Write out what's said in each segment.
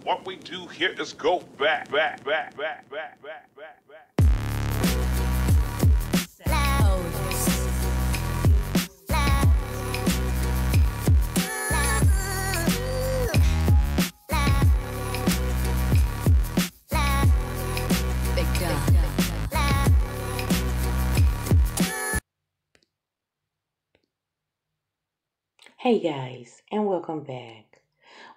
What we do here is go back. Hey guys, and welcome back.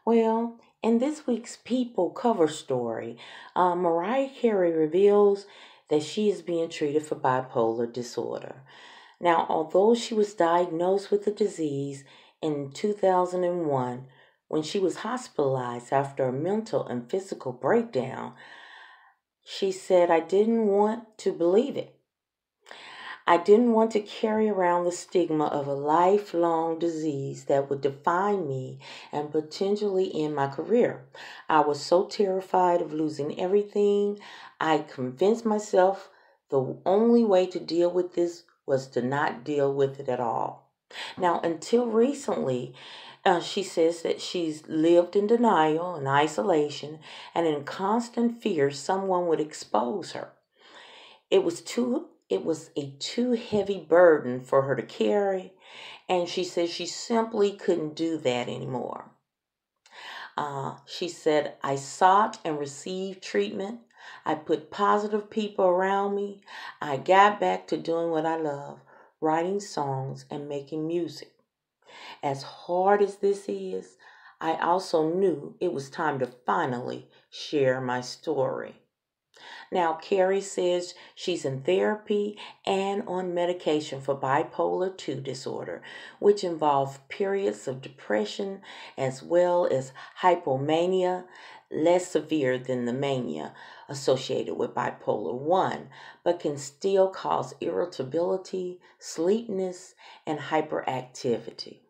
Well, in this week's People cover story, Mariah Carey reveals that she is being treated for bipolar disorder. Now, although she was diagnosed with the disease in 2001, when she was hospitalized after a mental and physical breakdown, she said, "I didn't want to believe it. I didn't want to carry around the stigma of a lifelong disease that would define me and potentially end my career. I was so terrified of losing everything. I convinced myself the only way to deal with this was to not deal with it at all." Now, until recently, she says that she's lived in denial and isolation and in constant fear someone would expose her. It was a too heavy burden for her to carry, and she says she simply couldn't do that anymore. She said, "I sought and received treatment. I put positive people around me. I got back to doing what I love, writing songs and making music. As hard as this is, I also knew it was time to finally share my story." Now, Carey says she's in therapy and on medication for bipolar 2 disorder, which involve periods of depression as well as hypomania, less severe than the mania associated with bipolar 1, but can still cause irritability, sleepiness, and hyperactivity.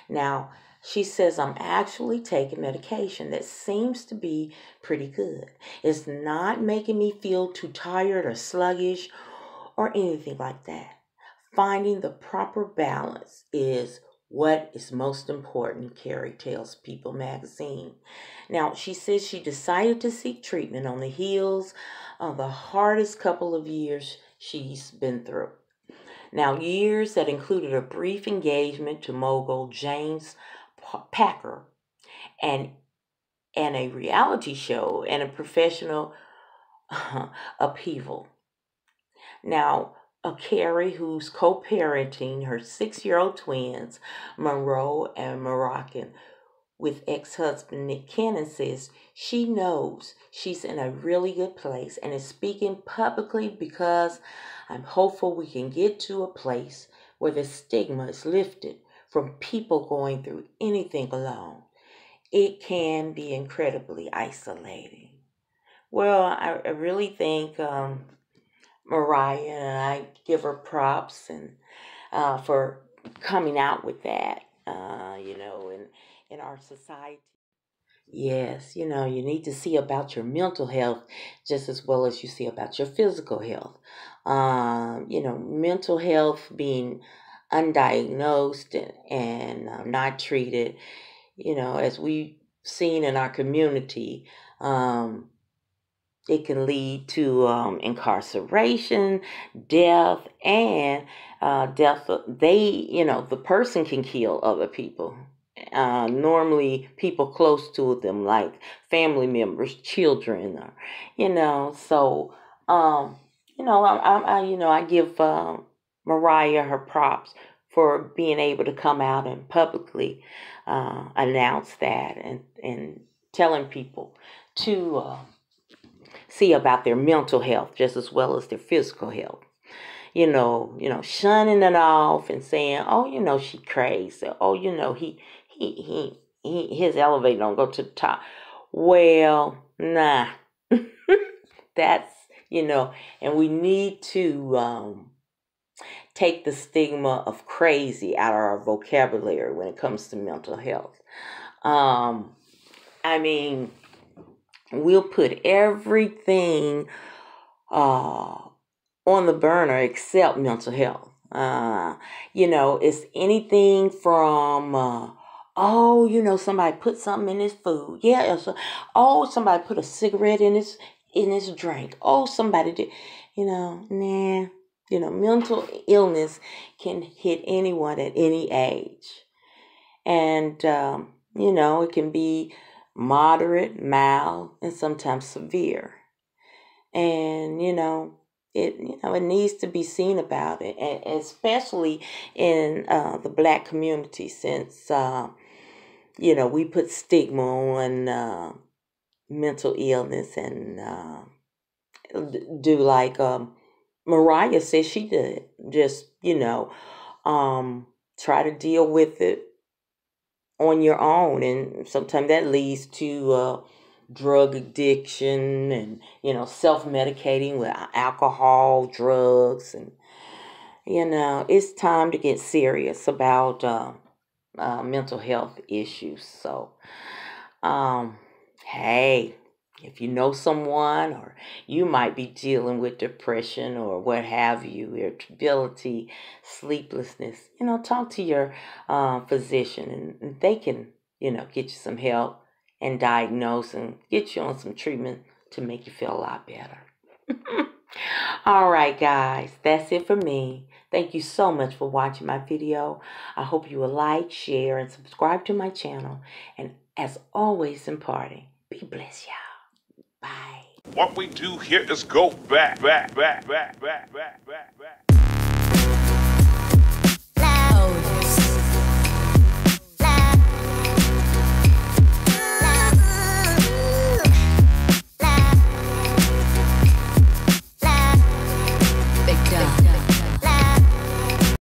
Now, she says, "I'm actually taking medication that seems to be pretty good. It's not making me feel too tired or sluggish or anything like that. Finding the proper balance is what is most important," Carey tells People magazine. Now, she says she decided to seek treatment on the heels of the hardest couple of years she's been through. Now, years that included a brief engagement to mogul James Packer and a reality show and a professional upheaval. Now, a Carey who's co-parenting her 6-year-old twins, Monroe and Moroccan, with ex-husband Nick Cannon, says she knows she's in a really good place and is speaking publicly because "I'm hopeful we can get to a place where the stigma is lifted from people going through anything alone. It can be incredibly isolating." Well, I really think Mariah, and I give her props and for coming out with that, in our society. Yes, you need to see about your mental health just as well as you see about your physical health. Mental health being undiagnosed and not treated, as we've seen in our community, it can lead to incarceration, death, and death. The person can kill other people. Normally, people close to them, like family members, children, or. So, I give Mariah her props for being able to come out and publicly announce that and telling people to see about their mental health just as well as their physical health. Shunning it off and saying, "Oh, she crazy. Oh, his elevator don't go to the top." Well, nah. That's, and we need to take the stigma of crazy out of our vocabulary when it comes to mental health. We'll put everything on the burner except mental health. It's anything from Oh, somebody put something in his food. Yeah. Oh, somebody put a cigarette in his drink. Oh, somebody did. Nah. Mental illness can hit anyone at any age. And, it can be moderate, mild, and sometimes severe. And, it needs to be seen about it, and especially in the Black community, since, we put stigma on mental illness and do like Mariah said she did. Just, try to deal with it on your own, and sometimes that leads to drug addiction and self-medicating with alcohol, drugs, and it's time to get serious about mental health issues. So hey, if you know someone, or you might be dealing with depression or what have you, irritability, sleeplessness, talk to your physician, and they can, get you some help and diagnose and get you on some treatment to make you feel a lot better. All right, guys, that's it for me. Thank you so much for watching my video. I hope you will like, share, and subscribe to my channel. And as always in parting, be blessed, y'all. Bye. What we do here is go back. Oh.